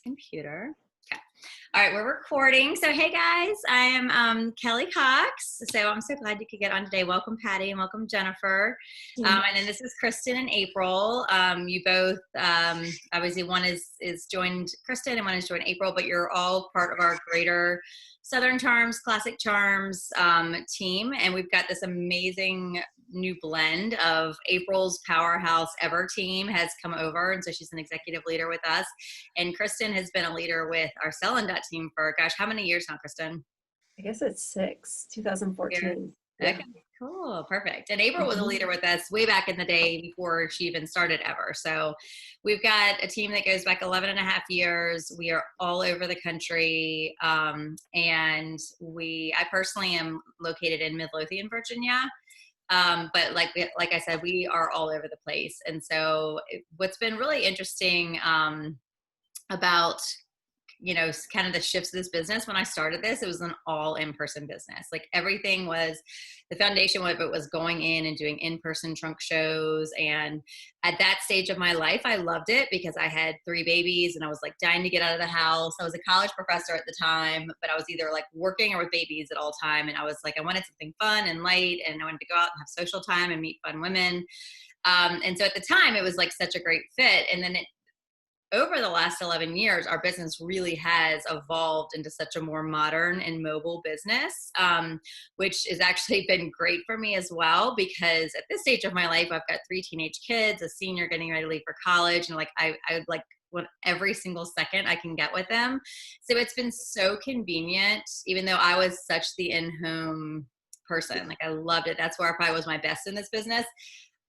Computer. Okay. All right, we're recording. So, hey guys, I am Kelly Cox. So, I'm so glad you could get on today. Welcome, Patty, and welcome, Jennifer. And then this is Kristen and April. You both, obviously, one is joined Kristen and one is joined April, but you're all part of our greater Southern Charms, Classic Charms team. And we've got this amazing new blend of April's Powerhouse Ever team has come over. And so she's an executive leader with us. And Kristen has been a leader with our Sell and Dot team for, gosh, how many years now, Kristen? I guess it's 2014. Yeah. Okay, cool, perfect. And April was a leader with us way back in the day before she even started Ever. So we've got a team that goes back 11 and a half years. We are all over the country. And I personally am located in Midlothian, Virginia. But like I said, we are all over the place. And so what's been really interesting about kind of the shifts of this business. When I started this, it was an all in-person business. Like everything was, the foundation of it was going in and doing in-person trunk shows. And at that stage of my life, I loved it because I had 3 babies and I was like dying to get out of the house. I was a college professor at the time, but I was either like working or with babies at all time. And I was like, I wanted something fun and light, and I wanted to go out and have social time and meet fun women. And so at the time it was like such a great fit. And then over the last 11 years, our business really has evolved into such a more modern and mobile business, which has actually been great for me as well, because at this stage of my life, I've got 3 teenage kids, a senior getting ready to leave for college, and I like want every single second I can get with them. So it's been so convenient, even though I was such the in-home person. Like I loved it. That's where I probably was my best in this business.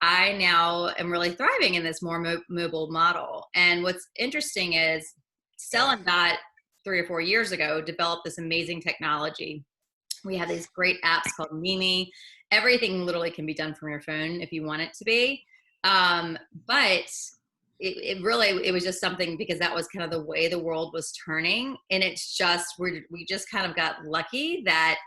I now am really thriving in this more mobile model. And what's interesting is Sell and Dot 3 or 4 years ago developed this amazing technology. We have these great apps called Mimi. Everything literally can be done from your phone if you want it to be. But it was just something, because that was kind of the way the world was turning. And it's just, we just kind of got lucky that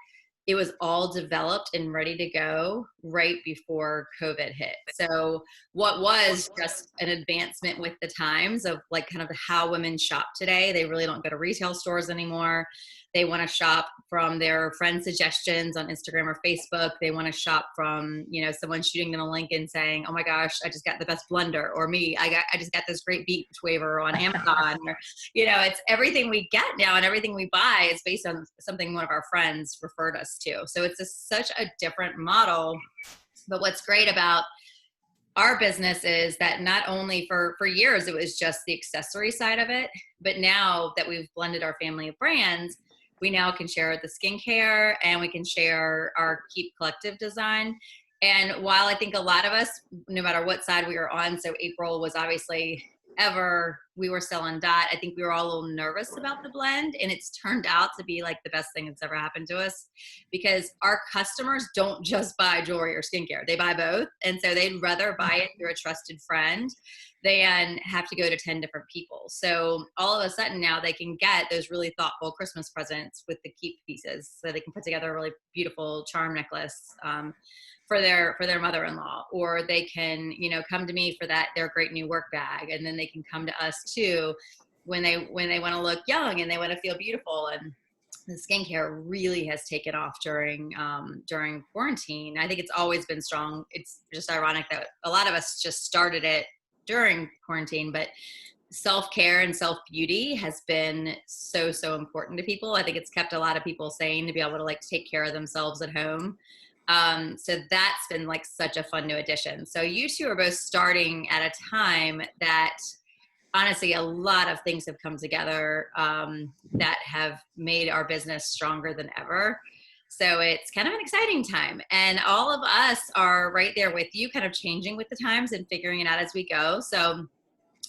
it was all developed and ready to go right before COVID hit. So what was just an advancement with the times of like kind of how women shop today. They really don't go to retail stores anymore. They want to shop from their friend suggestions on Instagram or Facebook. They want to shop from, someone shooting them a link and saying, oh my gosh, I just got the best blender, or I just got this great beach waiver on Amazon, or, it's everything we get now, and everything we buy is based on something one of our friends referred us to. So it's such a different model. But what's great about our business is that not only for years, it was just the accessory side of it, but now that we've blended our family of brands, we now can share the skincare and we can share our Keep Collective design. And while I think a lot of us, no matter what side we were on, so April was obviously Ever, we were Sell and Dot, I think we were all a little nervous about the blend, and it's turned out to be like the best thing that's ever happened to us, because our customers don't just buy jewelry or skincare, they buy both. And so they'd rather buy it through a trusted friend than have to go to 10 different people. So all of a sudden now they can get those really thoughtful Christmas presents with the Keep pieces, so they can put together a really beautiful charm necklace for their mother-in-law, or they can come to me for their great new work bag, and then they can come to us too when they want to look young and they want to feel beautiful. And the skincare really has taken off during quarantine. I think it's always been strong. It's just ironic that a lot of us just started it during quarantine, but self-care and self-beauty has been so important to people. I think it's kept a lot of people sane to be able to like take care of themselves at home. So that's been like such a fun new addition. So you two are both starting at a time that honestly a lot of things have come together that have made our business stronger than ever. So it's kind of an exciting time, and all of us are right there with you, kind of changing with the times and figuring it out as we go. So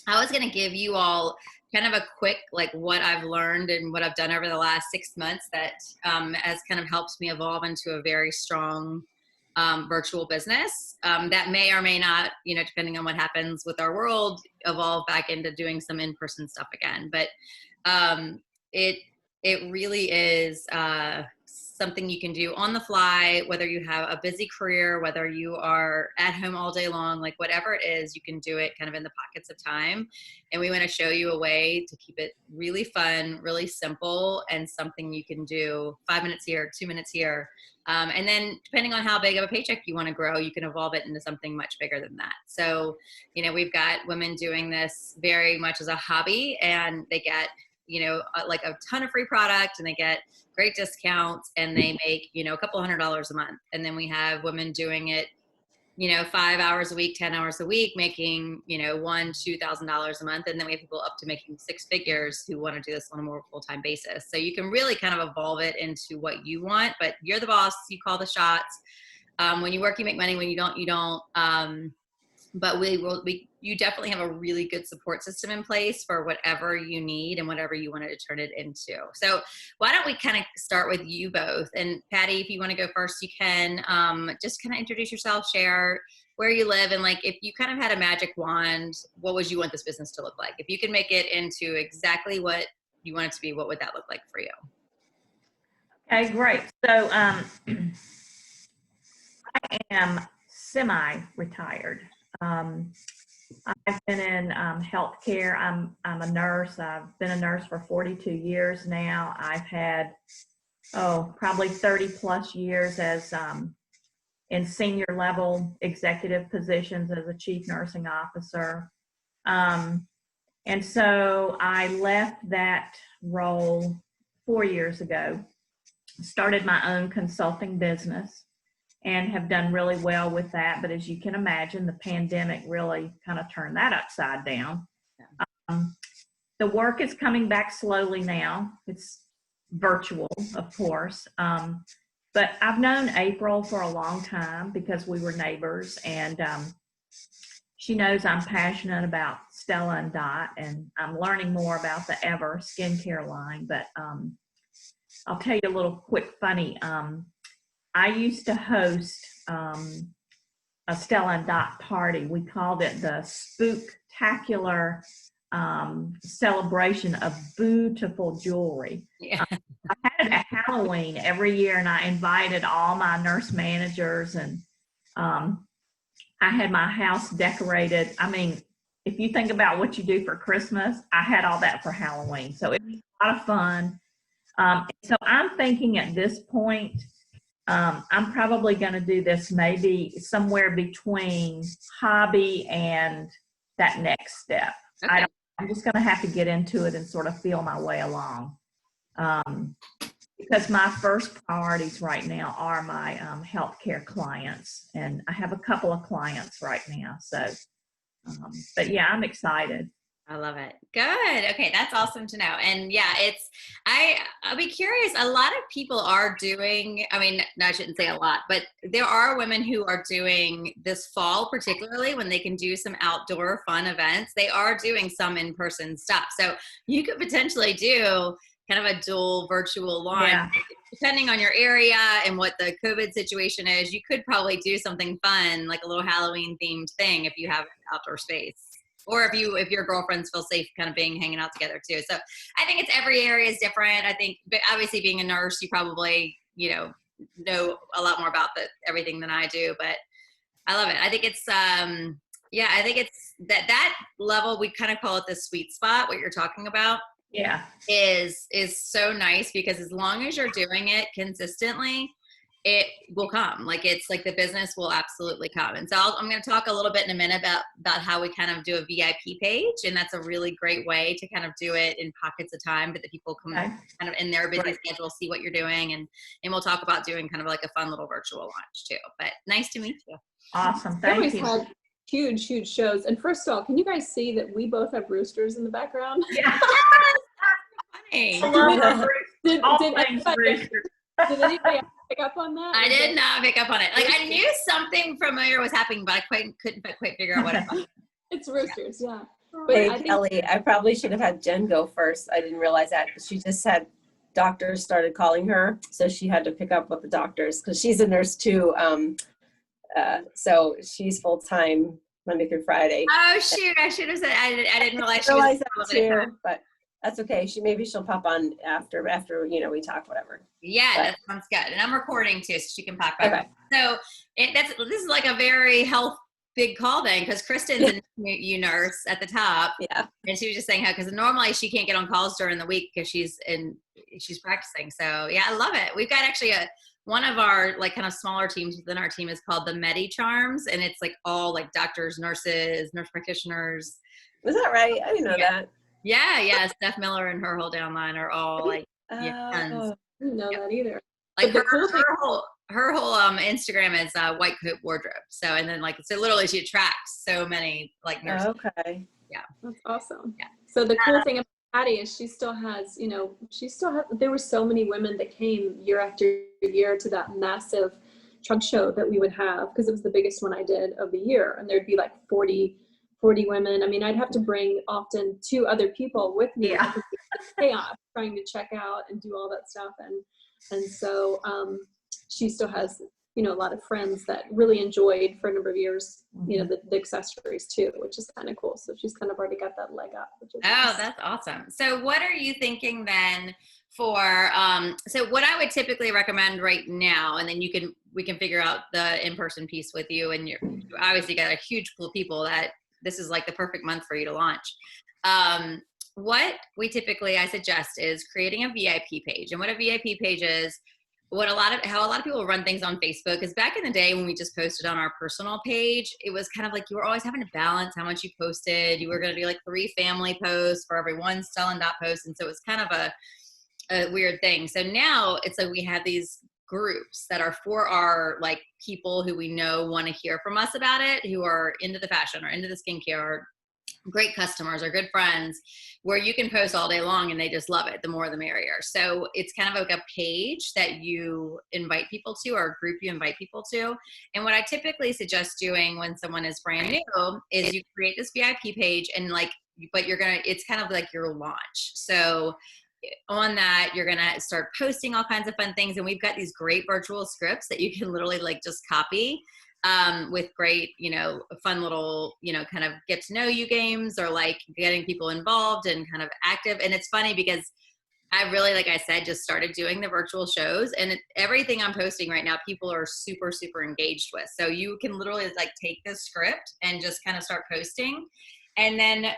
I was going to give you all kind of a quick, like what I've learned and what I've done over the last 6 months that has kind of helped me evolve into a very strong virtual business that may or may not, depending on what happens with our world, evolve back into doing some in-person stuff again. But it really is something you can do on the fly, whether you have a busy career, whether you are at home all day long, like whatever it is, you can do it kind of in the pockets of time. And we want to show you a way to keep it really fun, really simple, and something you can do 5 minutes here, 2 minutes here. And then depending on how big of a paycheck you want to grow, you can evolve it into something much bigger than that. So, we've got women doing this very much as a hobby, and they get, like a ton of free product, and they get great discounts, and they make, a couple $100s a month. And then we have women doing it, 5 hours a week, 10 hours a week, making, $1,000-$2,000 a month. And then we have people up to making 6 figures who want to do this on a more full-time basis. So you can really kind of evolve it into what you want, but you're the boss, you call the shots. When you work, you make money. When you don't, you don't. But you definitely have a really good support system in place for whatever you need and whatever you wanted to turn it into. So why don't we kind of start with you both? And Patty, if you want to go first, you can. Just kind of introduce yourself, share where you live, and like if you kind of had a magic wand, what would you want this business to look like? If you could make it into exactly what you want it to be, what would that look like for you? Okay, great. So I am semi-retired. I've been in healthcare. I'm a nurse. I've been a nurse for 42 years now. I've had, probably 30 plus years as in senior level executive positions as a chief nursing officer. And so I left that role 4 years ago, started my own consulting business, and have done really well with that. But as you can imagine, the pandemic really kind of turned that upside down. The work is coming back slowly now. It's virtual, of course. But I've known April for a long time because we were neighbors, and she knows I'm passionate about Stella and Dot, and I'm learning more about the Ever skincare line. But I'll tell you a little quick funny. I used to host a Stella and Dot party. We called it the Spooktacular Celebration of Beautiful Jewelry. Yeah. I had it at Halloween every year, and I invited all my nurse managers, and I had my house decorated. I mean, if you think about what you do for Christmas, I had all that for Halloween. So it was a lot of fun. So I'm thinking at this point, I'm probably going to do this maybe somewhere between hobby and that next step. Okay. I'm just going to have to get into it and sort of feel my way along. Because my first priorities right now are my healthcare clients, and I have a couple of clients right now. So, but yeah, I'm excited. I love it. Good. Okay. That's awesome to know. And yeah, I'll be curious. A lot of people are doing, no, I shouldn't say a lot, but there are women who are doing this fall, particularly when they can do some outdoor fun events. They are doing some in-person stuff. So you could potentially do kind of a dual virtual launch. Yeah. Depending on your area and what the COVID situation is, you could probably do something fun, like a little Halloween themed thing if you have outdoor space. Or if your girlfriends feel safe kind of hanging out together too. So I think every area is different. I think, but obviously being a nurse, you probably, know a lot more about everything than I do, but I love it. I think it's, I think it's that level, we kind of call it the sweet spot, what you're talking about. Yeah. Is so nice, because as long as you're doing it consistently, it will come. Like, it's like the business will absolutely come. And so I'm going to talk a little bit in a minute about how we kind of do a VIP page. And that's a really great way to kind of do it in pockets of time, but that people come kind of in their busy schedule, see what you're doing. And we'll talk about doing kind of like a fun little virtual launch too. But nice to meet you. Awesome. Thank you. Had huge shows. And first of all, can you guys see that we both have roosters in the background? Yeah. Funny. Did anybody pick up on that? I did not pick up on it. Like, I knew something familiar was happening, but I couldn't quite figure out what it was. It's roosters, yeah. But hey, Kelly, I probably should have had Jen go first. I didn't realize that. She just had doctors started calling her, so she had to pick up with the doctors because she's a nurse too. So she's full time Monday through Friday. Oh shoot! I should have said I didn't realize. I realized that too, but That's okay. Maybe she'll pop on after we talk, whatever. Yeah, But- that sounds good. And I'm recording too, so she can pop back. Okay. So this is like a very big call then, because Kristen's a you nurse at the top, Yeah. and she was just saying how because normally she can't get on calls during the week because she's practicing. So yeah, I love it. We've got actually one of our like kind of smaller teams within our team is called the Medi Charms, and it's like all like doctors, nurse practitioners. Was that right? I didn't know that. Yeah. Steph Miller and her whole downline are all like tons. Oh, I didn't know that either. Like But the cool thing- her whole Instagram is White Coat Wardrobe. So and then like so literally she attracts so many like nurses. okay. That's awesome. Yeah. So the cool thing about Patty is she still has, there were so many women that came year after year to that massive trunk show that we would have, because it was the biggest one I did of the year. And there'd be like 40 women. I mean, I'd have to bring often 2 other people with me. Yeah. Because it was chaos trying to check out and do all that stuff. And so she still has, a lot of friends that really enjoyed for a number of years, the accessories too, which is kind of cool. So she's kind of already got that leg up. Which is nice. That's awesome. So what are you thinking then for, so what I would typically recommend right now, and then we can figure out the in-person piece with you, and you obviously got a huge pool of people that this is like the perfect month for you to launch. What I suggest is creating a VIP page. And what a VIP page is, how a lot of people run things on Facebook is back in the day when we just posted on our personal page, it was kind of like you were always having to balance how much you posted. You were going to do like 3 family posts for every 1 Stellan Dot post. And so it was kind of a weird thing. So now it's like we have these groups that are for our like people who we know want to hear from us about it, who are into the fashion or into the skincare, or great customers or good friends, where you can post all day long and they just love it. The more the merrier. So it's kind of like a page that you invite people to, or a group you invite people to. And what I typically suggest doing when someone is brand new is you create this VIP page, and it's kind of like your launch. So on that, you're going to start posting all kinds of fun things. And we've got these great virtual scripts that you can literally like just copy with great, fun little, kind of get to know you games, or like getting people involved and kind of active. And it's funny because I really, like I said, just started doing the virtual shows, and everything I'm posting right now, people are super, super engaged with. So you can literally like take this script and just kind of start posting. And then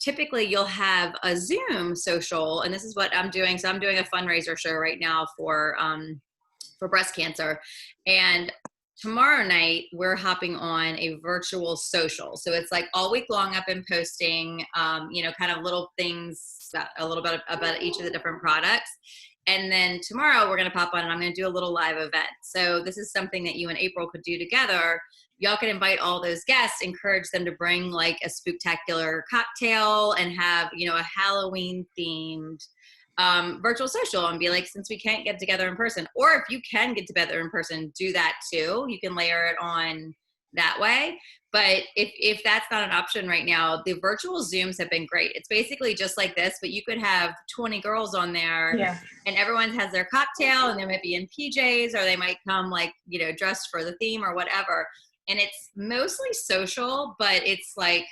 typically you'll have a Zoom social, and this is what I'm doing. So I'm doing a fundraiser show right now for breast cancer. And tomorrow night, we're hopping on a virtual social. So it's like all week long I've been posting, kind of little things, a little bit about each of the different products. And then tomorrow we're going to pop on and I'm going to do a little live event. So this is something that you and April could do together. Y'all can invite all those guests, encourage them to bring like a spooktacular cocktail and have, a Halloween themed virtual social, and be like, since we can't get together in person, or if you can get together in person, do that too. You can layer it on that way. But if that's not an option right now, the virtual Zooms have been great. It's basically just like this, but you could have 20 girls on there, and everyone has their cocktail, and they might be in PJs, or they might come like, dressed for the theme or whatever. And it's mostly social, but it's like,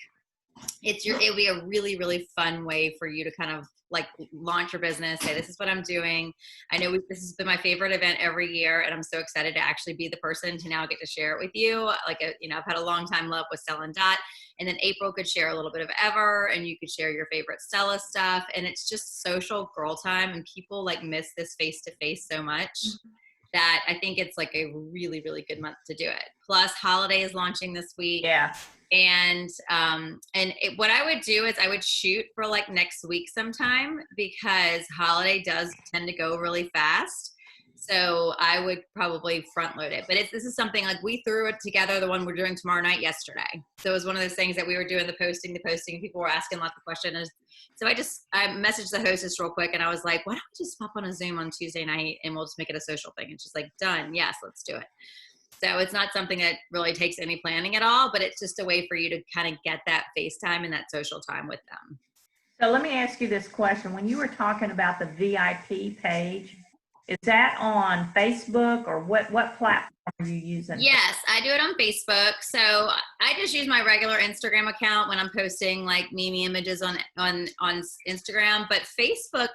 it'll be a really, really fun way for you to kind of like launch your business, say, this is what I'm doing. I know this has been my favorite event every year, and I'm so excited to actually be the person to now get to share it with you. Like, I've had a long time love with Stellan Dot, and then April could share a little bit of Ever, and you could share your favorite Stella stuff. And it's just social girl time, and people like miss this face-to-face so much that I think it's like a really, really good month to do it. Plus holiday is launching this week. Yeah. And what I would do is I would shoot for like next week sometime, because holiday does tend to go really fast. So I would probably front load it. But this is something like we threw it together, the one we're doing tomorrow night, yesterday. So it was one of those things that we were doing the posting, and people were asking lots of questions. So I messaged the hostess real quick, and I was like, why don't we just pop on a Zoom on Tuesday night and we'll just make it a social thing? And she's like, done. Yes, let's do it. So it's not something that really takes any planning at all, but it's just a way for you to kind of get that FaceTime and that social time with them. So let me ask you this question. When you were talking about the VIP page, Is that on Facebook or what platform are you using? Yes, I do it on Facebook. So I just use my regular Instagram account when I'm posting like Mimi images on Instagram. But Facebook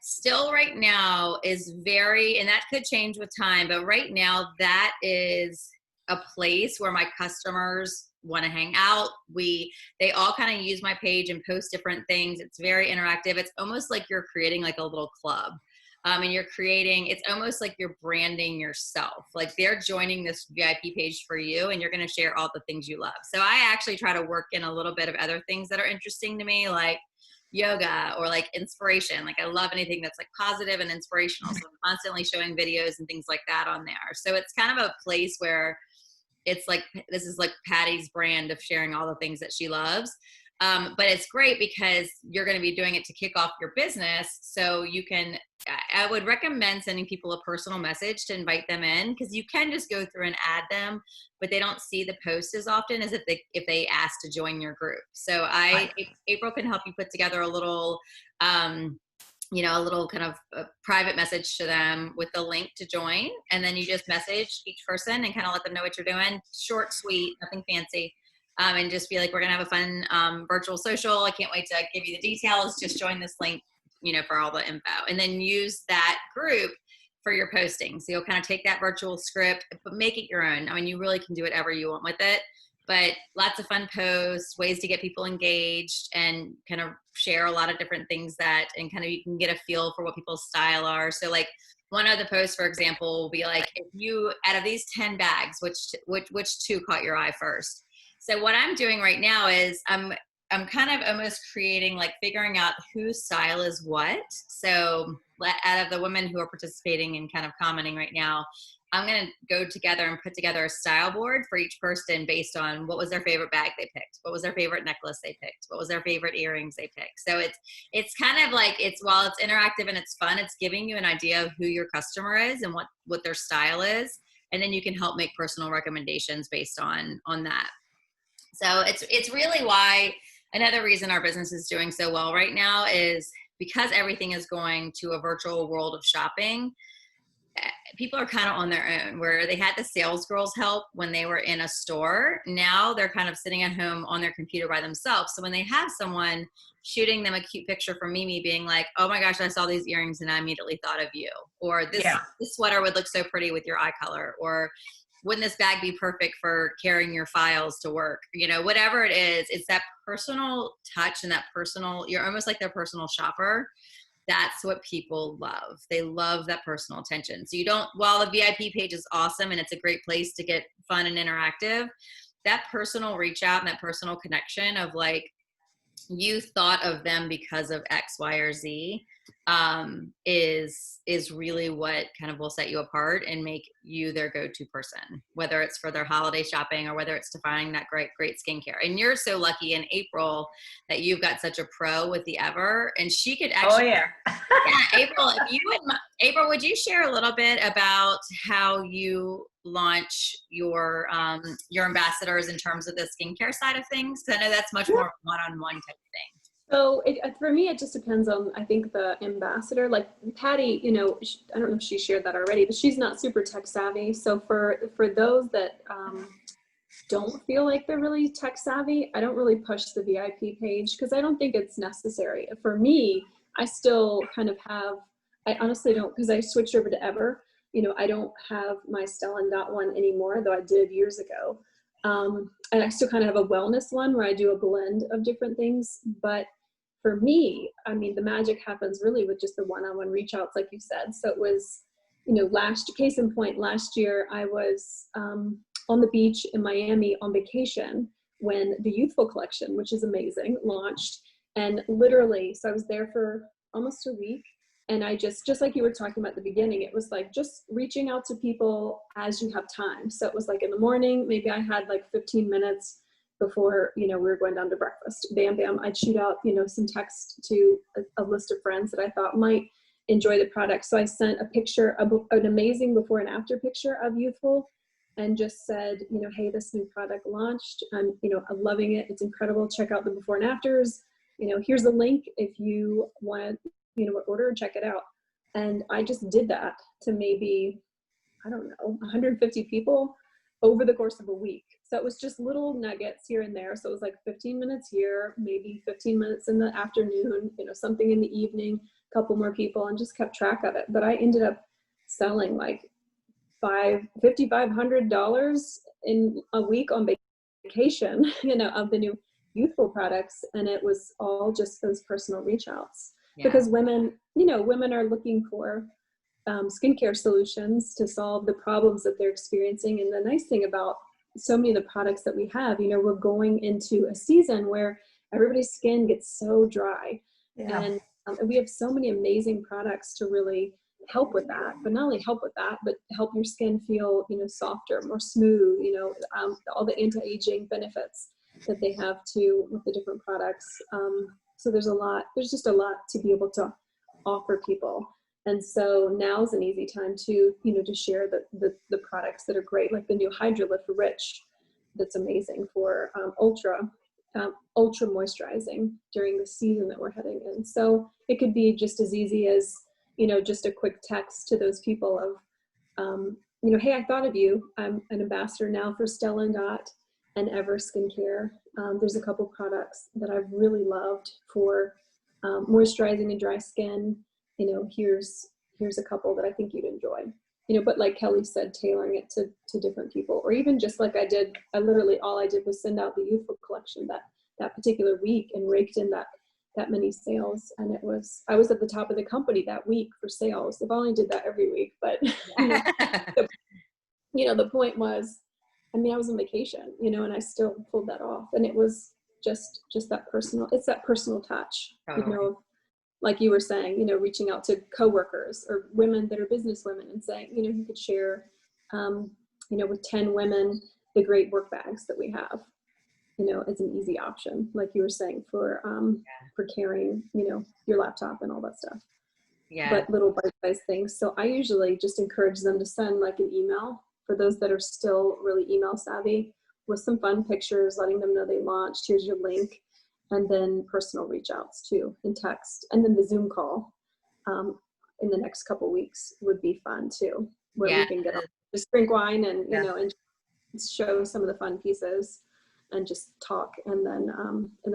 still right now is very, and that could change with time, but right now that is a place where my customers want to hang out. They all kind of use my page and post different things. It's very interactive. It's almost like you're creating like a little club. And you're creating, it's almost like you're branding yourself. Like they're joining this VIP page for you and you're going to share all the things you love. So I actually try to work in a little bit of other things that are interesting to me, like yoga or like inspiration. Like I love anything that's like positive and inspirational. So I'm constantly showing videos and things like that on there. So it's kind of a place where it's like, this is like Patty's brand of sharing all the things that she loves. But it's great because you're going to be doing it to kick off your business. So you can, I would recommend sending people a personal message to invite them in, because you can just go through and add them, but they don't see the post as often as if they ask to join your group. So April can help you put together a little, a little kind of a private message to them with the link to join. And then you just message each person and kind of let them know what you're doing. Short, sweet, nothing fancy. And just be like, we're going to have a fun virtual social. I can't wait to give you the details. Just join this link, for all the info. And then use that group for your posting. So you'll kind of take that virtual script, but make it your own. I mean, you really can do whatever you want with it. But lots of fun posts, ways to get people engaged, and kind of share a lot of different things and kind of you can get a feel for what people's style are. So like one of the posts, for example, will be like, if you, out of these 10 bags, which two caught your eye first? So what I'm doing right now is I'm kind of almost creating, like figuring out whose style is what. So out of the women who are participating and kind of commenting right now, I'm going to go together and put together a style board for each person based on what was their favorite bag they picked, what was their favorite necklace they picked, what was their favorite earrings they picked. So it's kind of like, while it's interactive and it's fun, it's giving you an idea of who your customer is and what their style is. And then you can help make personal recommendations based on that. So it's really why another reason our business is doing so well right now is because everything is going to a virtual world of shopping. People are kind of on their own, where they had the sales girls help when they were in a store. Now they're kind of sitting at home on their computer by themselves. So when they have someone shooting them a cute picture from Mimi being like, oh my gosh, I saw these earrings and I immediately thought of you. Or this sweater would look so pretty with your eye color. Or wouldn't this bag be perfect for carrying your files to work? Whatever it is, it's that personal touch and that you're almost like their personal shopper. That's what people love. They love that personal attention. So while the VIP page is awesome and it's a great place to get fun and interactive, that personal reach out and that personal connection of like, you thought of them because of X, Y, or Z, is really what kind of will set you apart and make you their go-to person, whether it's for their holiday shopping or whether it's to find that great skincare. And you're so lucky in April that you've got such a pro with the Ever, and she could actually, April, would you share a little bit about how you launch your ambassadors in terms of the skincare side of things? Because I know that's much more one-on-one type of thing. So for me, it just depends on, I think, the ambassador. Like Patty, I don't know if she shared that already, but she's not super tech savvy. So for those that don't feel like they're really tech savvy, I don't really push the VIP page because I don't think it's necessary. For me, I still kind of I honestly don't, because I switched over to Ever. I don't have my Stellan.one anymore, though I did years ago. And I still kind of have a wellness one where I do a blend of different things. But for me, I mean, the magic happens really with just the one-on-one reach outs, like you said. So it was, case in point, last year I was on the beach in Miami on vacation when the Youthful collection, which is amazing, launched. And literally, so I was there for almost a week. And I just like you were talking about at the beginning, it was like just reaching out to people as you have time. So it was like in the morning, maybe I had like 15 minutes before, we were going down to breakfast. Bam, bam, I'd shoot out, some text to a list of friends that I thought might enjoy the product. So I sent a picture, an amazing before and after picture of Youthful, and just said, hey, this new product launched. I'm loving it. It's incredible. Check out the before and afters. Here's a link if you want to, order and check it out. And I just did that to maybe, I don't know, 150 people over the course of a week. So it was just little nuggets here and there. So it was like 15 minutes here, maybe 15 minutes in the afternoon, something in the evening, a couple more people, and just kept track of it. But I ended up selling like $5,500 in a week on vacation, of the new youthful products. And it was all just those personal reach outs, because women are looking for skincare solutions to solve the problems that they're experiencing. And the nice thing about so many of the products that we have, we're going into a season where everybody's skin gets so dry. And we have so many amazing products to really help with that, but not only help with that, but help your skin feel, softer, more smooth, all the anti-aging benefits that they have too with the different products. So there's just a lot to be able to offer people. And so now's an easy time to share the products that are great, like the new Hydrolift Rich, that's amazing for ultra moisturizing during the season that we're heading in. So it could be just as easy as, just a quick text to those people of, hey, I thought of you. I'm an ambassador now for Stella & Dot and Ever Skincare. There's a couple products that I've really loved for moisturizing and dry skin. Here's a couple that I think you'd enjoy. But like Kelly said, tailoring it to different people, or even just like I did, all I did was send out the youthful collection that particular week and raked in that many sales. And I was at the top of the company that week for sales. If I only did that every week, but the point was, I was on vacation, and I still pulled that off. And it was just that personal, it's that personal touch, like you were saying, reaching out to coworkers or women that are business women and saying, you could share, with 10 women, the great work bags that we have, it's an easy option, like you were saying, for carrying, your laptop and all that stuff. But little bite-sized things. So I usually just encourage them to send like an email for those that are still really email savvy, with some fun pictures, letting them know they launched. Here's your link. And then personal reach outs too, in text. And then the Zoom call in the next couple weeks would be fun too, where we can get just drink wine and, and show some of the fun pieces and just talk. And then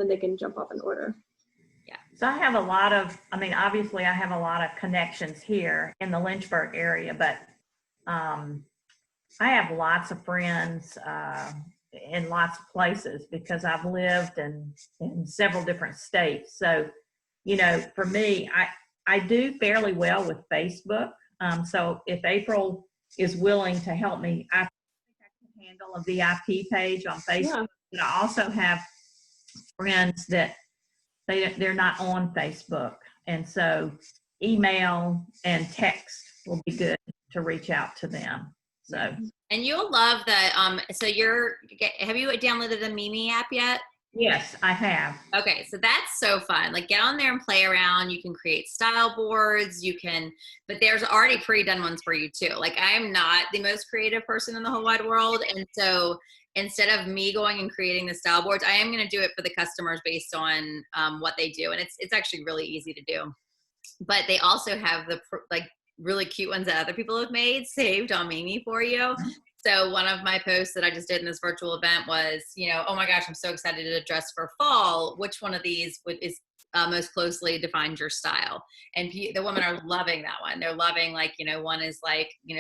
they can jump off and order. Yeah. So I have a lot of, obviously I have a lot of connections here in the Lynchburg area, but I have lots of friends in lots of places because I've lived in several different states. So, for me, I do fairly well with Facebook. So if April is willing to help me, I think I can handle a VIP page on Facebook. But I also have friends that they're not on Facebook. And so email and text will be good to reach out to them. So. And you'll love that. So have you downloaded the Mimi app yet? Yes, I have. Okay, so that's so fun. Like, get on there and play around. You can create style boards. But there's already pre-done ones for you too. Like, I am not the most creative person in the whole wide world, and so instead of me going and creating the style boards, I am going to do it for the customers based on what they do, and it's actually really easy to do. But they also have the really cute ones that other people have made saved on Mimi for you. So one of my posts that I just did in this virtual event was, oh my gosh, I'm so excited to dress for fall. Which one of these is most closely defines your style? And the women are loving that one. They're loving, one is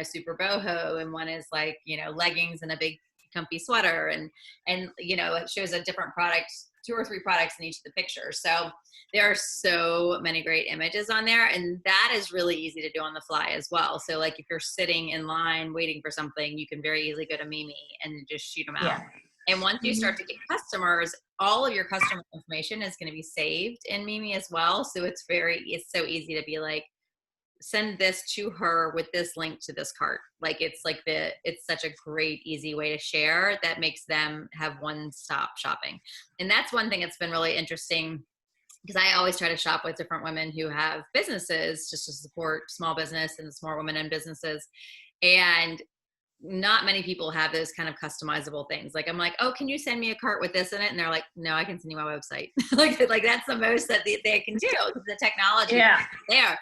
super boho, and one is leggings and a big comfy sweater. And it shows a different product, 2 or 3 products in each of the pictures. So there are so many great images on there, and that is really easy to do on the fly as well. So if you're sitting in line waiting for something, you can very easily go to Mimi and just shoot them out. Yeah. And once you start to get customers, all of your customer information is going to be saved in Mimi as well. So it's so easy to be like, send this to her with this link to this cart. It's such a great, easy way to share that makes them have one-stop shopping. And that's one thing that's been really interesting, because I always try to shop with different women who have businesses just to support small business and small women-owned businesses. And not many people have those kind of customizable things. I'm like, oh, can you send me a cart with this in it? And they're like, no, I can send you my website. like that's the most that they can do, because the technology is there.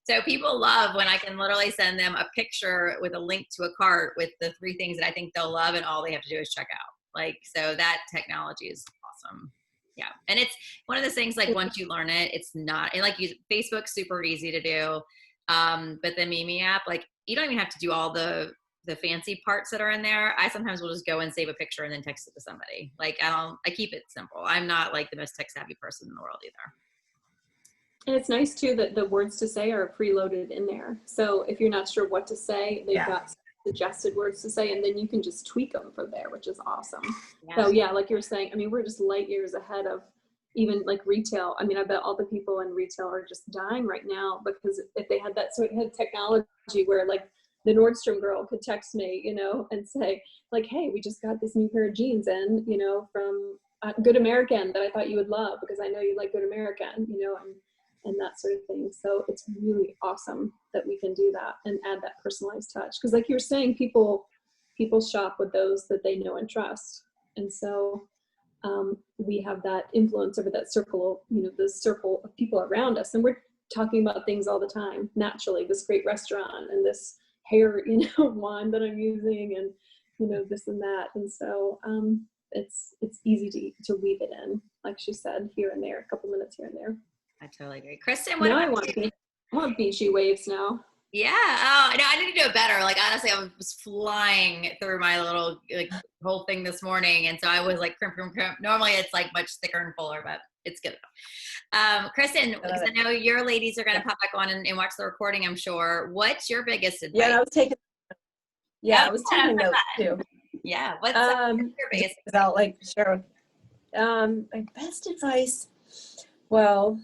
So people love when I can literally send them a picture with a link to a cart with the 3 things that I think they'll love, and all they have to do is check out. Like, so that technology is awesome. Yeah. And it's one of those things, like, once you learn it, it's not, and like Facebook's super easy to do. But the Mimi app, like, you don't even have to do all the fancy parts that are in there. I sometimes will just go and save a picture and then text it to somebody. Like, I keep it simple. I'm not like the most tech savvy person in the world either. And it's nice too that the words to say are preloaded in there. So if you're not sure what to say, they've got suggested words to say, and then you can just tweak them from there, which is awesome. Yeah. So yeah, like you were saying, I mean, we're just light years ahead of even like retail. I mean, I bet all the people in retail are just dying right now, because if they had that sort of technology where like the Nordstrom girl could text me, you know, and say like, hey, we just got this new pair of jeans in, you know, from Good American that I thought you would love because I know you like Good American, you know, and that sort of thing. So it's really awesome that we can do that and add that personalized touch. Because like you were saying, people shop with those that they know and trust. And so we have that influence over that circle, you know, the circle of people around us. And we're talking about things all the time, naturally, this great restaurant and this hair, you know, wand that I'm using, and, you know, this and that. And so it's easy to weave it in, like she said, here and there, a couple minutes here and there. I totally agree. Kristen, what Now about you? I want beachy waves now. Yeah. Oh, no, I need to do it better. Like, honestly, I was flying through my little, like, whole thing this morning. And so I was like, crimp, crimp, crimp. Normally it's like much thicker and fuller, but it's good. Kristen, because I know your ladies are going to pop back on and watch the recording, I'm sure. What's your biggest advice? Yeah, I was taking notes too. Yeah. What's your biggest about, like, sure. My best advice, well,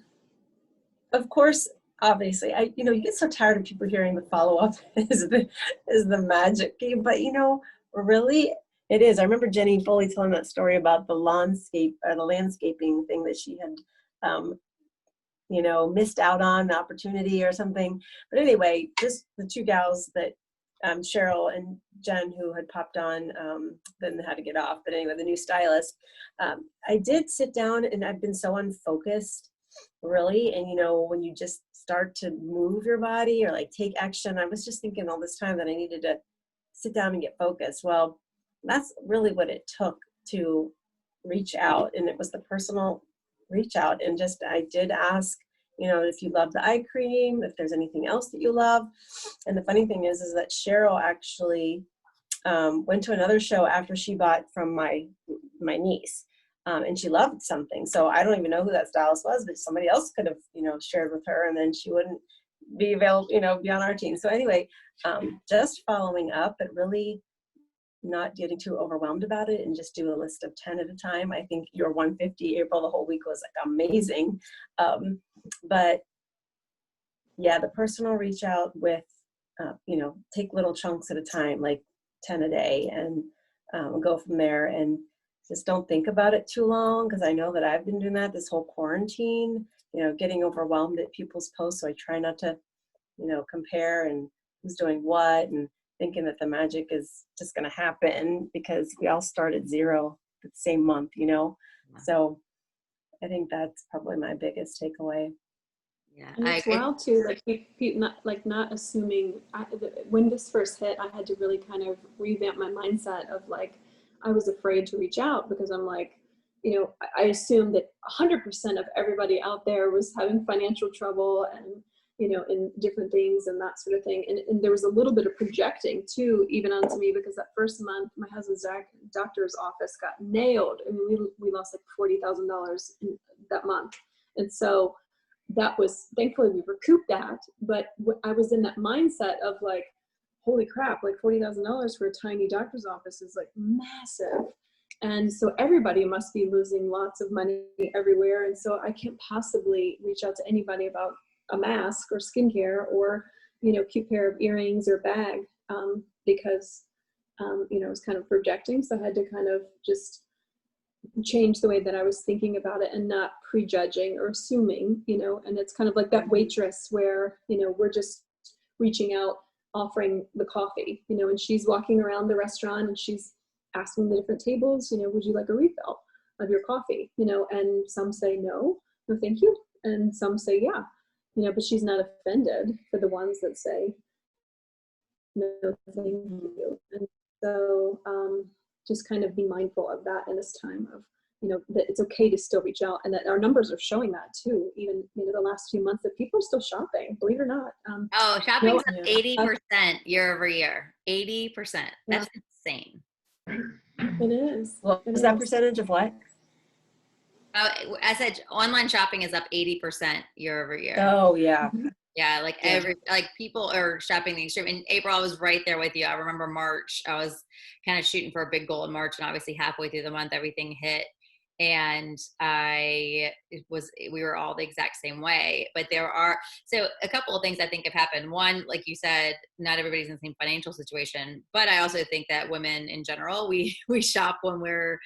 of course, obviously, you get so tired of people hearing the follow-up is the magic key, but, you know, really it is. I remember Jenny Foley telling that story about the landscaping thing that she had, missed out on the opportunity or something. But anyway, just the 2 gals that, Cheryl and Jen, who had popped on, then had to get off. But anyway, the new stylist, I did sit down, and I've been so unfocused, really. And, you know, when you just start to move your body or like take action, I was just thinking all this time that I needed to sit down and get focused. Well, that's really what it took to reach out. And it was the personal reach out. And just, I did ask, you know, if you love the eye cream, if there's anything else that you love. And the funny thing is that Cheryl actually went to another show after she bought from my niece. And she loved something. So I don't even know who that stylist was, but somebody else could have, you know, shared with her, and then she wouldn't be available, you know, be on our team. So anyway, just following up, but really not getting too overwhelmed about it, and just do a list of 10 at a time. I think your 150, April, the whole week was like amazing. But yeah, the personal reach out with, you know, take little chunks at a time, like 10 a day, and go from there. And just don't think about it too long, because I know that I've been doing that this whole quarantine, you know, getting overwhelmed at people's posts. So I try not to, you know, compare and who's doing what, and thinking that the magic is just going to happen, because we all start at 0 the same month, you know. So I think that's probably my biggest takeaway. Yeah, and it's wild too, like not assuming. When this first hit, I had to really kind of revamp my mindset of like, I was afraid to reach out, because I'm like, you know, I assumed that 100% of everybody out there was having financial trouble and, you know, in different things and that sort of thing. And there was a little bit of projecting too, even onto me, because that first month, my husband's doctor's office got nailed. I mean, we lost like $40,000 in that month. And so that was, thankfully we recouped that. But I was in that mindset of like, holy crap, like $40,000 for a tiny doctor's office is like massive. And so everybody must be losing lots of money everywhere. And so I can't possibly reach out to anybody about a mask or skincare or, you know, cute pair of earrings or bag, because, you know, I was kind of projecting. So I had to kind of just change the way that I was thinking about it and not prejudging or assuming, you know. And it's kind of like that waitress where, you know, we're just reaching out, offering the coffee, you know, and she's walking around the restaurant and she's asking the different tables, you know, would you like a refill of your coffee, you know, and some say no thank you, and some say yeah. but she's not offended for the ones that say, no, thank you. And so just kind of be mindful of that in this time of, that it's okay to still reach out, and that our numbers are showing that too. Even, the last few months, that people are still shopping, believe it or not. Oh, shopping's up Yeah. 80% year over year. 80%. That's insane. It is. What It was that is. percentage of what? Oh, I said online shopping is up 80% year over year. Oh, yeah. Yeah, like Yeah. people are shopping the extreme. In April, I was right there with you. I remember March. I was kind of shooting for a big goal in March, and obviously halfway through the month, everything hit. And we were all the exact same way. But so a couple of things I think have happened. One, like you said, not everybody's in the same financial situation, but I also think that women in general, we shop when we're,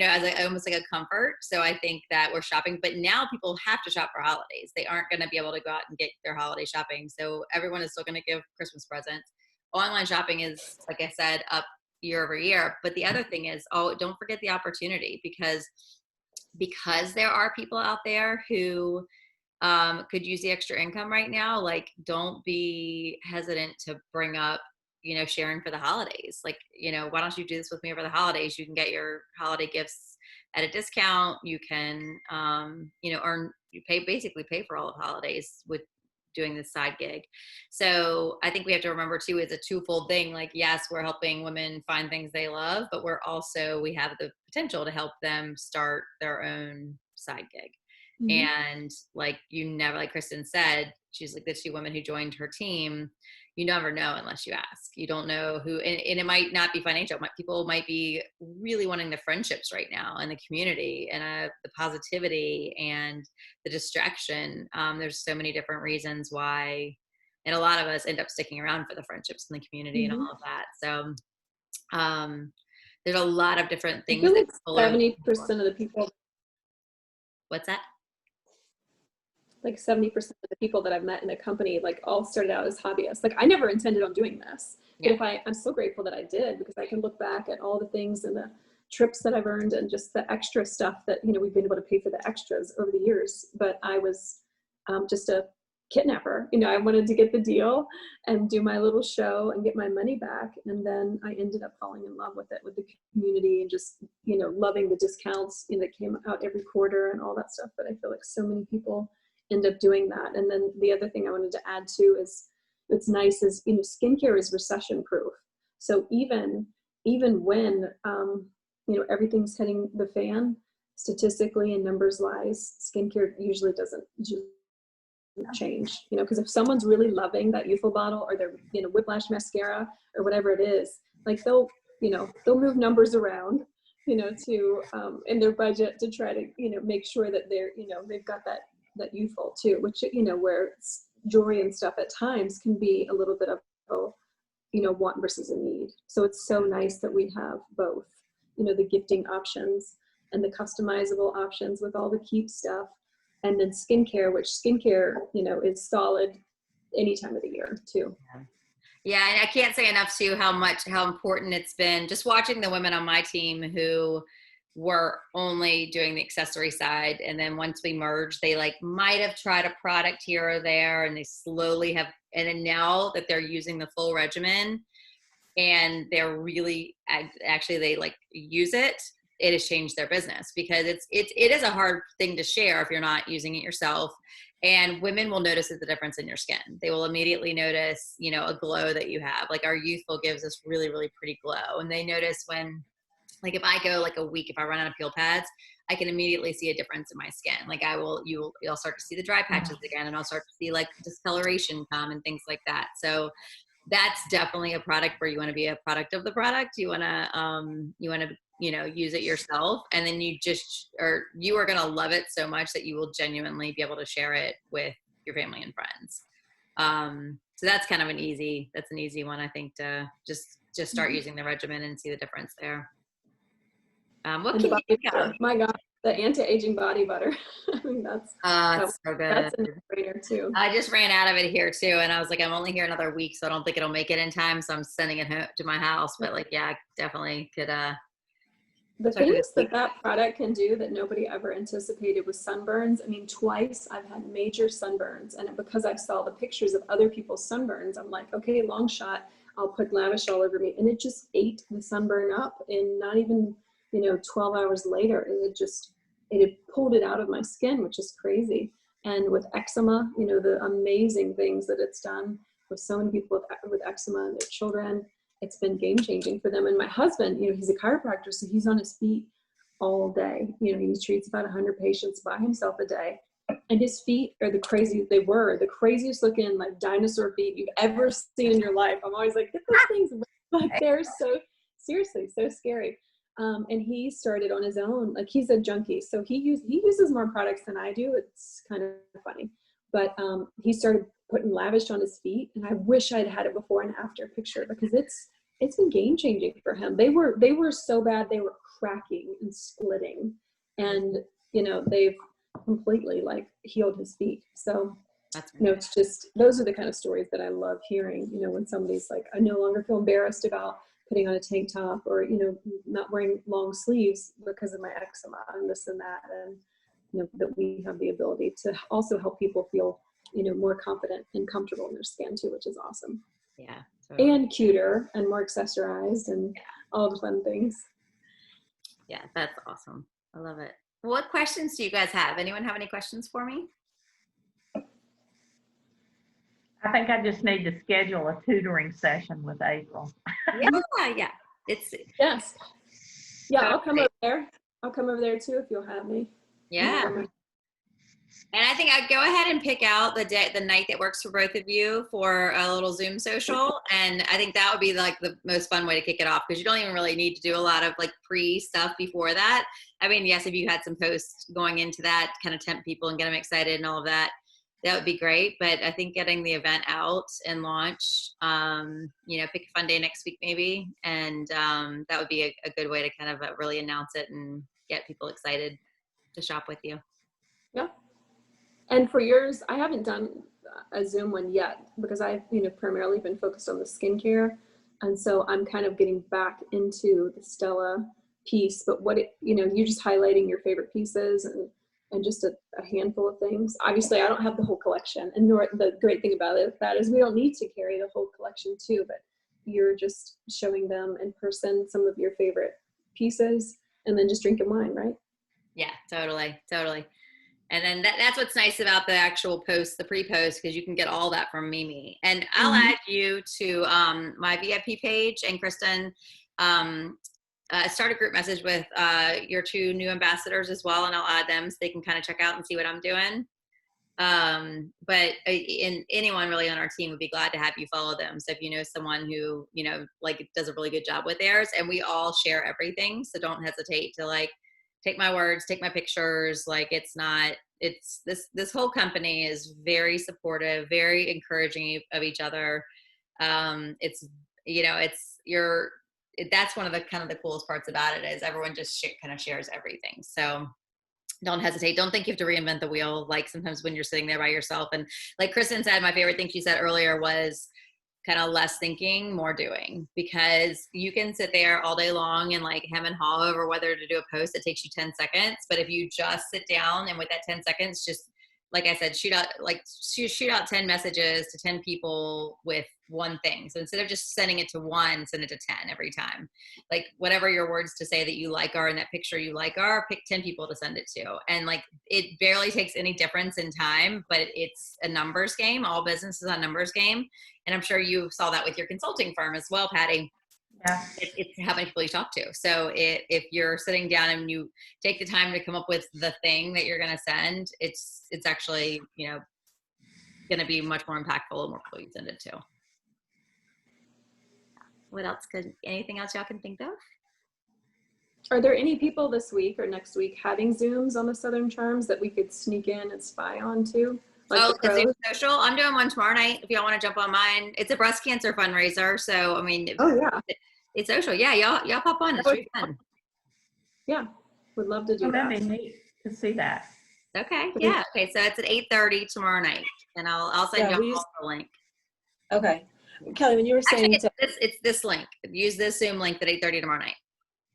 as almost like a comfort. So I think that we're shopping, but now people have to shop for holidays. They aren't going to be able to go out and get their holiday shopping. So everyone is still going to give Christmas presents. Online shopping is, like I said, up year over year. But the other thing is, don't forget the opportunity, because there are people out there who could use the extra income right now. Like, don't be hesitant to bring up, sharing for the holidays. Like, why don't you do this with me over the holidays? You can get your holiday gifts at a discount. You can, basically pay for all of holidays with doing this side gig. So I think we have to remember too, it's a twofold thing. Like, yes, we're helping women find things they love, but we have the potential to help them start their own side gig. Mhm. And like Kristen said, she's like the two women who joined her team. You never know unless you ask. You don't know who, and it might not be financial. People might be really wanting the friendships right now and the community and the positivity and the distraction. There's so many different reasons why, and a lot of us end up sticking around for the friendships and the community and all of that. So there's a lot of different I things. feel like people are looking for. 70% of the people, What's that? like 70% of the people that I've met in a company, like, all started out as hobbyists. Like, I never intended on doing this, but I'm so grateful that I did, because I can look back at all the things and the trips that I've earned and just the extra stuff that, we've been able to pay for the extras over the years. But I was just a kidnapper. I wanted to get the deal and do my little show and get my money back. And then I ended up falling in love with it, with the community, and just, loving the discounts, that came out every quarter and all that stuff. But I feel like so many people end up doing that. And then the other thing I wanted to add too is, it's nice is, skincare is recession proof. So even when, everything's hitting the fan, statistically and numbers wise, skincare usually doesn't change, because if someone's really loving that youthful bottle or their, whiplash mascara or whatever it is, like they'll move numbers around, to in their budget to try to, make sure that they're, they've got that youthful too, which, where jewelry and stuff at times can be a little bit of, want versus a need. So it's so nice that we have both, the gifting options and the customizable options with all the keep stuff. And then skincare, which is solid any time of the year too. Yeah, and I can't say enough too how important it's been just watching the women on my team who were only doing the accessory side, and then once we merged, they might have tried a product here or there, and they slowly have, and then now that they're using the full regimen and they're really actually they use it, it has changed their business, because it is a hard thing to share if you're not using it yourself. And women will notice the difference in your skin. They will immediately notice, a glow that you have. Like, our youthful gives us really, really pretty glow. And they notice when, if I go a week, if I run out of peel pads, I can immediately see a difference in my skin. Like, you'll start to see the dry patches again, and I'll start to see discoloration come and things like that. So that's definitely a product where you want to be a product of the product. You want to, use it yourself, and then you are going to love it so much that you will genuinely be able to share it with your family and friends. So that's kind of an easy one, I think, to just start using the regimen and see the difference there. What can you think of? My God, the anti-aging body butter. I mean, that's so good. That's a no-brainer too. I just ran out of it here too, and I was like, I'm only here another week, so I don't think it'll make it in time. So I'm sending it to my house. But yeah, I definitely could The Sorry, things that that product can do that nobody ever anticipated was sunburns. I mean, twice I've had major sunburns, and because I saw the pictures of other people's sunburns, I'm like, okay, long shot, I'll put Lavish all over me. And it just ate the sunburn up in not even, 12 hours later. It had pulled it out of my skin, which is crazy. And with eczema, the amazing things that it's done with so many people with eczema and their children. It's been game changing for them. And my husband, he's a chiropractor, so he's on his feet all day. He treats about 100 patients by himself a day. And his feet are the craziest looking, like dinosaur feet you've ever seen in your life. I'm always like, get those things, but they're so, seriously, so scary. And he started on his own, like he's a junkie. So he uses more products than I do. It's kind of funny, but he started putting Lavish on his feet, and I wish I'd had it before and after picture, because it's been game changing for him. They were so bad, they were cracking and splitting, and they've completely like healed his feet. So it's just, those are the kind of stories that I love hearing, when somebody's like, I no longer feel embarrassed about putting on a tank top, or not wearing long sleeves because of my eczema and this and that, and that we have the ability to also help people feel more confident and comfortable in their skin too, which is awesome. Yeah. Totally. And cuter and more accessorized and all the fun things. Yeah, that's awesome. I love it. What questions do you guys have? Anyone have any questions for me? I think I just need to schedule a tutoring session with April. Yeah. Yes. Yeah, I'll come over there. I'll come over there too if you'll have me. Yeah. And I think I'd go ahead and pick out the night that works for both of you for a little Zoom social. And I think that would be like the most fun way to kick it off, because you don't even really need to do a lot of like pre-stuff before that. I mean, yes, if you had some posts going into that, kind of tempt people and get them excited and all of that, that would be great. But I think getting the event out and launch, pick a fun day next week maybe. And that would be a good way to kind of really announce it and get people excited to shop with you. Yeah. And for yours, I haven't done a Zoom one yet, because I've, primarily been focused on the skincare. And so I'm kind of getting back into the Stella piece, but you're just highlighting your favorite pieces and just a handful of things. Obviously I don't have the whole collection, and nor the great thing about that is we don't need to carry the whole collection too, but you're just showing them in person some of your favorite pieces and then just drinking wine, right? Yeah, totally. And then that's what's nice about the actual post, the pre-post, because you can get all that from Mimi. And I'll add you to my VIP page. And Kristen, start a group message with your two new ambassadors as well, and I'll add them so they can kind of check out and see what I'm doing. But anyone really on our team would be glad to have you follow them. So if you know someone who, like does a really good job with theirs, and we all share everything. So don't hesitate to like, take my words, take my pictures. Like it's this whole company is very supportive, very encouraging of each other. That's one of the kind of the coolest parts about it is everyone just kind of shares everything. So don't hesitate. Don't think you have to reinvent the wheel. Like sometimes when you're sitting there by yourself, and like Kristen said, my favorite thing she said earlier was kind of less thinking, more doing, because you can sit there all day long and like hem and haw over whether to do a post that takes you 10 seconds. But if you just sit down and with that 10 seconds, just like I said, shoot out 10 messages to 10 people with one thing. So instead of just sending it to one, send it to 10 every time. Like whatever your words to say that you like are in that picture you like are, pick 10 people to send it to. And like, it barely takes any difference in time, but it's a numbers game. All business is a numbers game. And I'm sure you saw that with your consulting firm as well, Patty. Yeah. It's how many people you talk to. So if you're sitting down and you take the time to come up with the thing that you're going to send, it's actually, going to be much more impactful and more people you send it to. What else anything else y'all can think of? Are there any people this week or next week having Zooms on the Southern Charms that we could sneak in and spy on too? Like the Zoom social. I'm doing one tomorrow night. If y'all want to jump on mine, it's a breast cancer fundraiser. So, I mean, it's social. Yeah. Y'all pop on. It's really fun. Yeah. Would love to do that. That'd be neat to see that. Okay. Yeah. Okay. So it's at 8:30 tomorrow night, and I'll send y'all the link. Okay. Kelly, when you were saying it's this link. Use this Zoom link at 8:30 tomorrow night.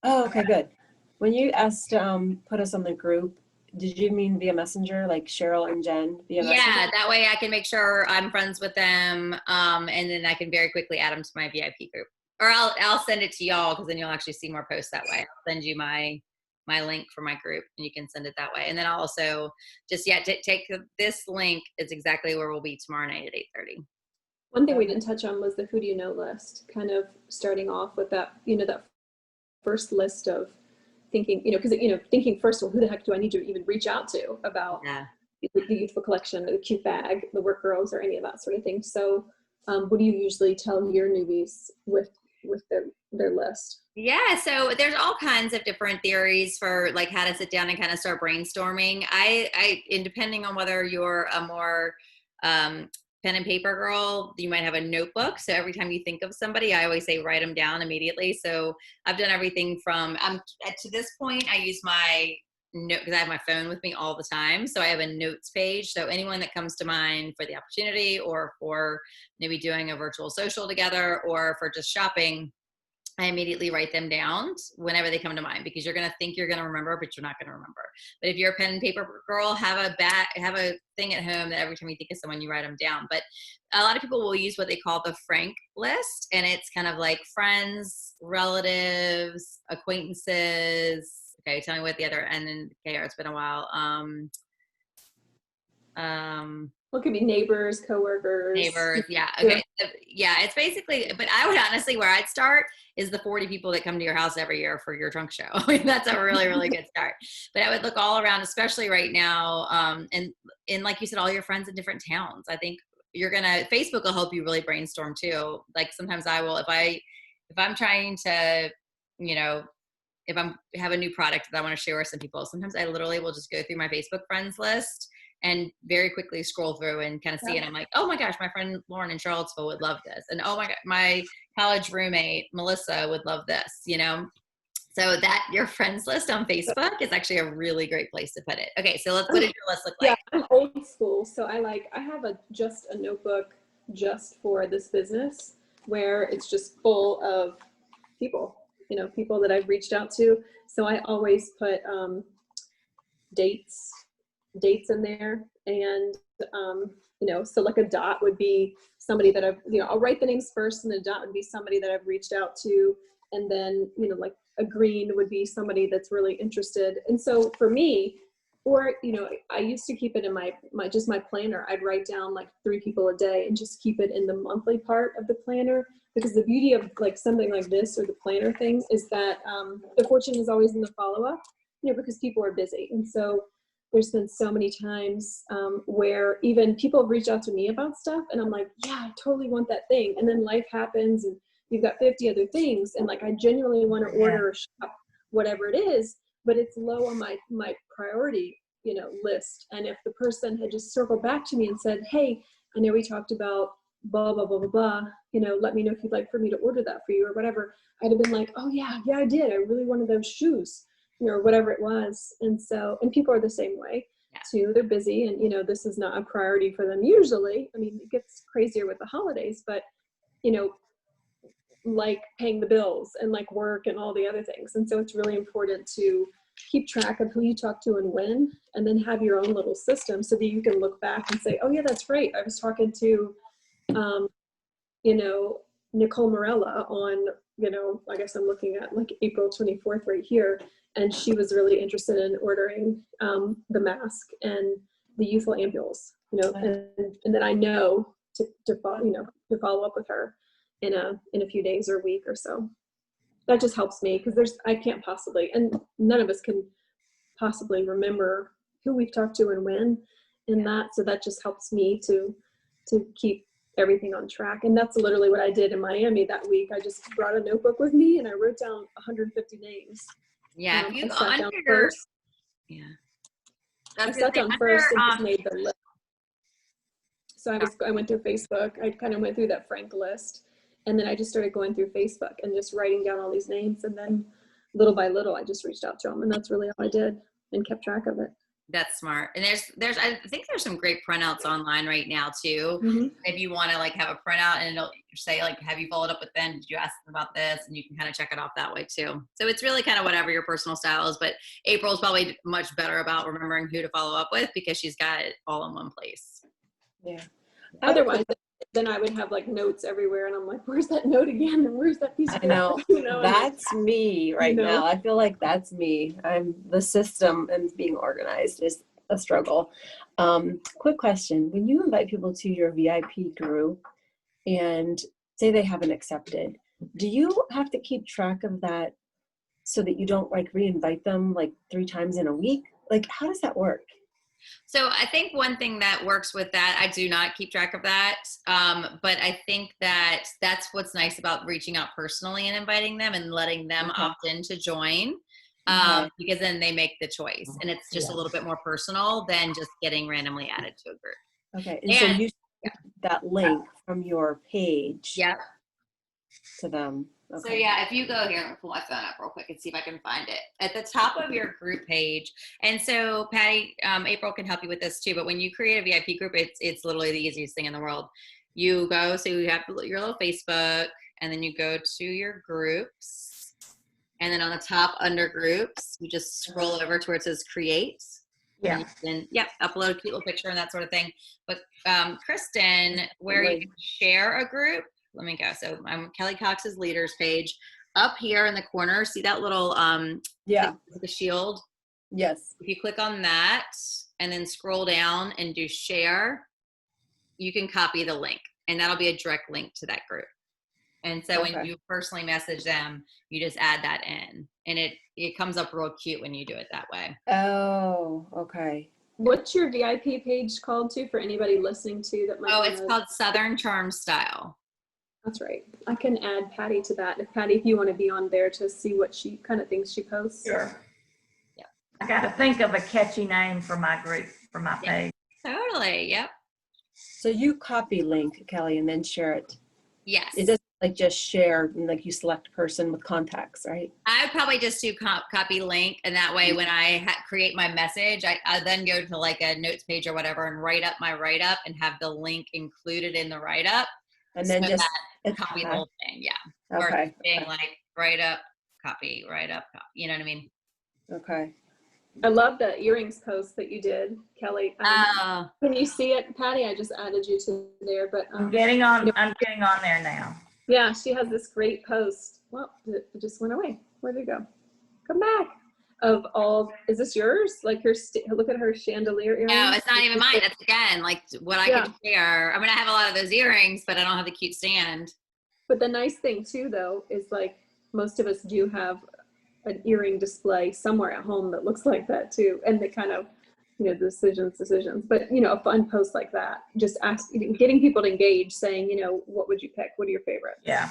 Oh, okay, good. When you asked, put us on the group, did you mean via messenger, like Cheryl and Jen via Yeah, messenger? that way I can make sure I'm friends with them, and then I can very quickly add them to my VIP group. Or I'll send it to y'all because then you'll actually see more posts that way. I'll send you my link for my group, and you can send it that way. And then I'll also just take this link. It's exactly where we'll be tomorrow night at 8:30. One thing we didn't touch on was the who do you know list, kind of starting off with that, that first list of thinking, because, thinking first, well, who the heck do I need to even reach out to about Yeah. the youthful collection, the cute bag, the work girls, or any of that sort of thing. So what do you usually tell your newbies with their list? Yeah, so there's all kinds of different theories for like how to sit down and kind of start brainstorming. And depending on whether you're a more pen and paper girl, you might have a notebook. So every time you think of somebody, I always say write them down immediately. So I've done everything from to this point, I use my note because I have my phone with me all the time. So I have a notes page. So anyone that comes to mind for the opportunity, or for maybe doing a virtual social together, or for just shopping, I immediately write them down whenever they come to mind, because you're going to think you're going to remember, but you're not going to remember. But if you're a pen and paper girl, have a thing at home that every time you think of someone, you write them down. But a lot of people will use what they call the Frank list. And it's kind of like friends, relatives, acquaintances. Okay. Tell me what the other, and then, okay, it's been a while. Well, it could be neighbors, coworkers. Neighbors, yeah. Okay. Yeah, it's basically, but I would honestly, where I'd start is the 40 people that come to your house every year for your trunk show. I mean, that's a really, really good start. But I would look all around, especially right now. And like you said, all your friends in different towns. I think Facebook will help you really brainstorm too. Like sometimes I will, if I'm trying to, if I have a new product that I want to share with some people, sometimes I literally will just go through my Facebook friends list and very quickly scroll through and kind of see it. I'm like, oh my gosh, my friend Lauren in Charlottesville would love this. And oh my God, my college roommate, Melissa, would love this, So that your friends list on Facebook is actually a really great place to put it. Okay, so what does your list look like? Yeah, I'm old school. So I have just a notebook just for this business, where it's just full of people, people that I've reached out to. So I always put dates in there, and so like a dot would be somebody that I'll write the names first, and the dot would be somebody that I've reached out to, and then like a green would be somebody that's really interested. And so for me, or I used to keep it in my planner. I'd write down like 3 people a day and just keep it in the monthly part of the planner, because the beauty of like something like this, or the planner thing, is that the fortune is always in the follow-up, because people are busy. And so there's been so many times where even people have reached out to me about stuff, and I'm like, yeah, I totally want that thing. And then life happens, and you've got 50 other things. And like, I genuinely want to order or shop whatever it is, but it's low on my priority, list. And if the person had just circled back to me and said, hey, I know we talked about blah, blah, blah, blah, blah, let me know if you'd like for me to order that for you or whatever, I'd have been like, oh yeah, I did. I really wanted those shoes, or whatever it was. And so, and people are the same way too. They're busy, and this is not a priority for them usually. I mean, it gets crazier with the holidays, but like paying the bills and like work and all the other things. And so it's really important to keep track of who you talk to and when, and then have your own little system so that you can look back and say, oh yeah, that's right. I was talking to, Nicole Morella on, I guess I'm looking at like April 24th right here. And she was really interested in ordering the mask and the youthful ampules, and then I know to follow up with her in a few days or a week or so. That just helps me, because I can't possibly, and none of us can possibly remember who we've talked to and when, and so that just helps me to keep everything on track. And that's literally what I did in Miami that week. I just brought a notebook with me and I wrote down 150 names. Yeah, if you I sat down your, first. yeah. I sat down first and just made the list. So I went through Facebook. I kind of went through that Frank list, and then I just started going through Facebook and just writing down all these names. And then little by little, I just reached out to them, and that's really all I did and kept track of it. That's smart. And I think there's some great printouts online right now too. Mhm. If you want to like have a printout and it'll say like, have you followed up with them? Did you ask them about this? And you can kind of check it off that way too. So it's really kind of whatever your personal style is, but April's probably much better about remembering who to follow up with because she's got it all in one place. Yeah. Otherwise, then I would have like notes everywhere, and I'm like, "Where's that note again? And where's that piece of I know. paper?" You know, and That's me right you know? now. I feel like that's me. The system and being organized is a struggle. Quick question. When you invite people to your VIP group and say they haven't accepted, do you have to keep track of that so that you don't like re-invite them like 3 times in a week? Like, how does that work? So I think one thing that works with that, I do not keep track of that. But I think that that's what's nice about reaching out personally and inviting them and letting them Okay. opt in to join. Okay. Because then they make the choice and it's just a little bit more personal than just getting randomly added to a group. Okay. And so And- you send that link from your page Yep. to them. So Okay. yeah, if you go here, I'm gonna pull my phone up real quick and see if I can find it at the top of your group page. And so Patty, April can help you with this too. But when you create a VIP group, it's literally the easiest thing in the world. You go, so you have your little Facebook, and then you go to your groups, and then on the top under groups, you just scroll over to where it says create. Yeah. And then upload a cute little picture and that sort of thing. But Kristen, where you can share a group. Let me go. So I'm Kelly Cox's leaders page. Up here in the corner, see that little the shield? Yes. If you click on that and then scroll down and do share, you can copy the link and that'll be a direct link to that group. And so when you personally message them, you just add that in and it comes up real cute when you do it that way. Oh, okay. What's your VIP page called too for anybody listening to that might? It's called Southern Charm Style. That's right. I can add Patty to that. Patty, if you want to be on there to see what she kind of things she posts. Sure. Yeah. I got to think of a catchy name for my group, for my page. Totally. Yep. So you copy link, Kelly, and then share it. Yes. It doesn't like just share and like you select person with contacts, right? I would probably just do copy link, and that way when I create my message, I then go to like a notes page or whatever and write up my write up and have the link included in the write up. And then just copy the whole thing. Yeah. Okay. Or being like write up, copy, write up, copy. You know what I mean? Okay. I love the earrings post that you did, Kelly. Can you see it, Patty? I just added you to there, but I'm getting on there now. yeah, she has this great post. Well, it just went away. Where'd it go? Come back. Of all, is this yours? Like her, look at her chandelier earrings. No, it's not even mine. That's again like what I could share. I mean, I have a lot of those earrings, but I don't have the cute stand. But the nice thing too, though, is like most of us do have an earring display somewhere at home that looks like that too, and they kind of, decisions. But a fun post like that, just getting people to engage, saying, what would you pick? What are your favorites? Yeah.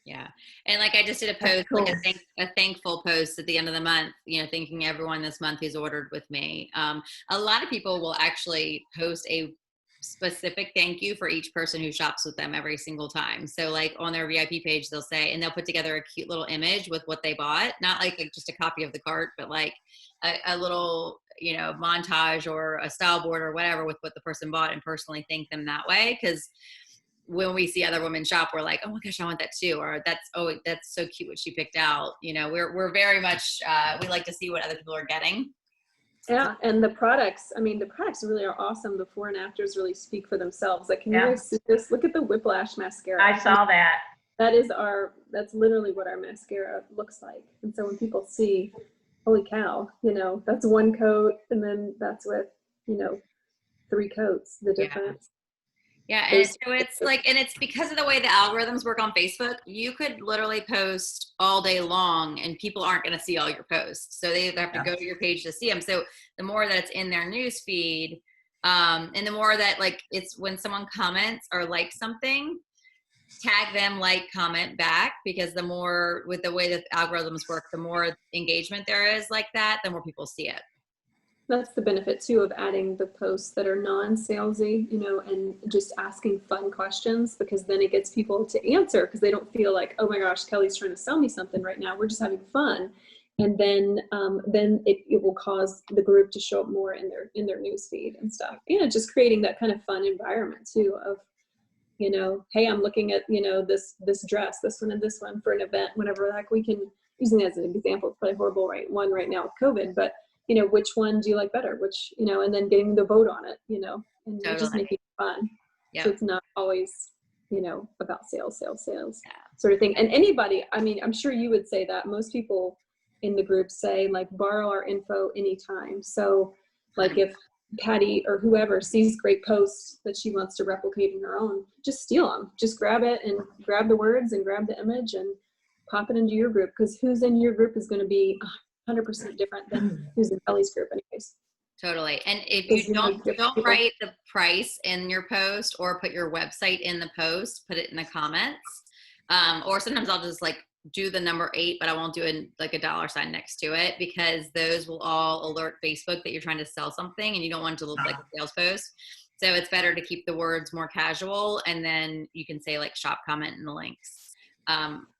Yeah. And like I just did a post, cool. like a thankful post at the end of the month, thanking everyone this month who's ordered with me. A lot of people will actually post a specific thank you for each person who shops with them every single time. So like on their VIP page, they'll say, and they'll put together a cute little image with what they bought, not like just a copy of the cart, but like a little, montage or a style board or whatever with what the person bought and personally thank them that way. Cause when we see other women shop, we're like, oh my gosh, I want that too. Or that's so cute what she picked out. We're very much, we like to see what other people are getting. Yeah. And the products really are awesome. Before and afters really speak for themselves. Like, can you guys see this? Look at the Whiplash mascara. I saw that. That's literally what our mascara looks like. And so when people see, holy cow, that's one coat and then that's with, 3 coats, the difference. Yeah, and so it's like, and it's because of the way the algorithms work on Facebook, you could literally post all day long and people aren't going to see all your posts. So they have to go to your page to see them. So the more that it's in their news feed, and the more that like it's when someone comments or likes something, tag them, like, comment back, because the more with the way that algorithms work, the more engagement there is like that, the more people see it. That's the benefit too of adding the posts that are non-salesy, and just asking fun questions, because then it gets people to answer because they don't feel like, oh my gosh, Kelly's trying to sell me something right now. We're just having fun. and then it will cause the group to show up more in their news feed and stuff. Just creating that kind of fun environment too of, hey, I'm looking at, this dress, this one and this one for an event, whenever, like, we can, using it as an example, it's probably horrible one right now with COVID, but which one do you like better? Which, and then getting the vote on it, and just Totally. making it fun. Yep. So it's not always, about sales, Yeah. sort of thing. And anybody, I mean, I'm sure you would say that most people in the group say, like, borrow our info anytime. So like if Patty or whoever sees great posts that she wants to replicate in her own, just steal them, just grab it and grab the words and grab the image and pop it into your group, because who's in your group is going to be 100% different than who's in Kelly's group anyways. Totally. And if Because you don't people- write the price in your post or put your website in the post, put it in the comments. Or sometimes I'll just like do the number 8, but I won't do a $$ next to it, because those will all alert Facebook that you're trying to sell something and you don't want it to look like a sales post. So it's better to keep the words more casual, and then you can say like shop comment in the links,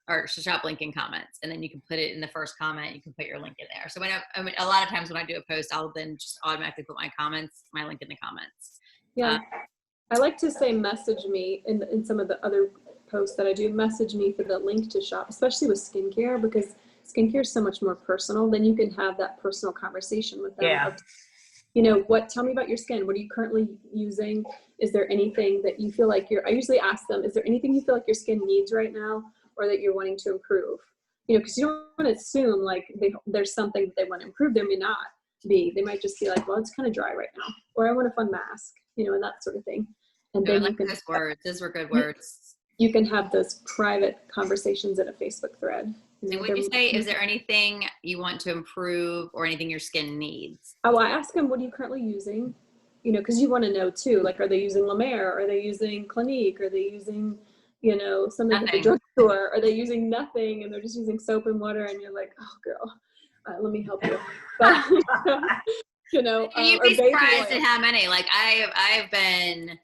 or shop link in comments, and then you can put it in the first comment. You can put your link in there. So a lot of times when I do a post, I'll then just automatically put my link in the comments. Yeah. I like to say message me in some of the other posts that I do, message me for the link to shop, especially with skincare, because skincare is so much more personal. Then you can have that personal conversation with them. Yeah. Of, tell me about your skin. What are you currently using? Is there anything that you feel like I usually ask them, is there anything you feel like your skin needs right now, or that you're wanting to improve? Because you don't want to assume like there's something that they want to improve. There may not be. They might just be like, well, it's kind of dry right now, or I want a fun mask, and that sort of thing. And I then like you can, those words. Those were good words. you can have those private conversations in a Facebook thread. And would you say, is there anything you want to improve or anything your skin needs? Oh, I ask them, what are you currently using? Because you want to know too, like, are they using La Mer? Are they using Clinique? Are they using, something at the Nothing. drugstore? Are they using nothing and they're just using soap and water? And you're like, oh girl, let me help you. But, You'd or be baby surprised oil. at how many. Like I've been.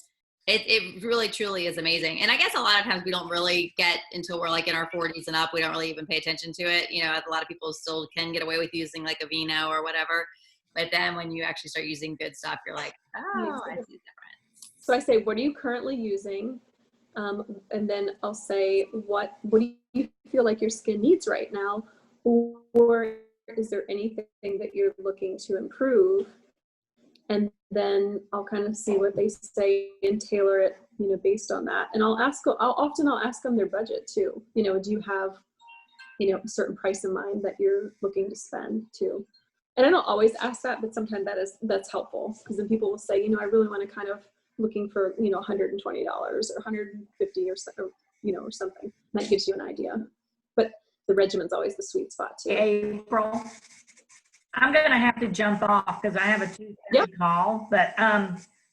It really truly is amazing. And I guess a lot of times we don't really get until we're like in our 40s and up. We don't really even pay attention to it. A lot of people still can get away with using like Aveeno or whatever. But then when you actually start using good stuff, you're like, oh, I see the difference. So I say, what are you currently using? And then I'll say, what do you feel like your skin needs right now? Or is there anything that you're looking to improve? And then I'll kind of see what they say and tailor it, based on that. And I'll ask them their budget too. Do you have, a certain price in mind that you're looking to spend too? And I don't always ask that, but sometimes that's helpful, because then people will say, I really want to kind of looking for, $120 or $150 or something. That gives you an idea. But the regimen's always the sweet spot too. April, I'm going to have to jump off because I have a 2:30 Yep. call, but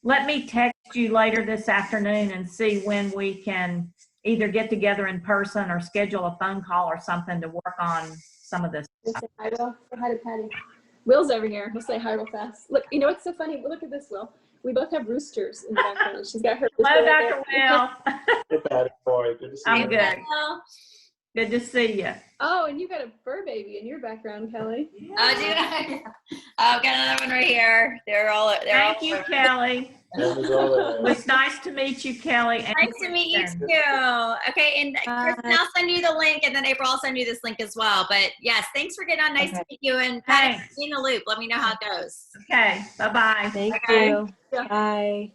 let me text you later this afternoon and see when we can either get together in person or schedule a phone call or something to work on some of this. Say hi to Patty. Will's over here. We'll say hi real fast. Look, what's so funny? Look at this, Will. We both have roosters in the background. She's got her. Hello, rooster right Dr. there. Will. Hey, Patty, boy, good to see I'm you. good. Good to see you. Oh, and you got a fur baby in your background, Kelly. Oh, dude. I've got another one right here. Thank you, Kelly. Cameras all there. It was nice to meet you, Kelly. and Nice to meet you Kristen. too. Okay, and Kristen, I'll send you the link, and then April, I'll send you this link as well. But yes, thanks for getting on. Nice to meet you, and Patty, Thanks. be in the loop. Let me know how it goes. Okay, bye-bye. Thank Okay. you. Yeah. Bye.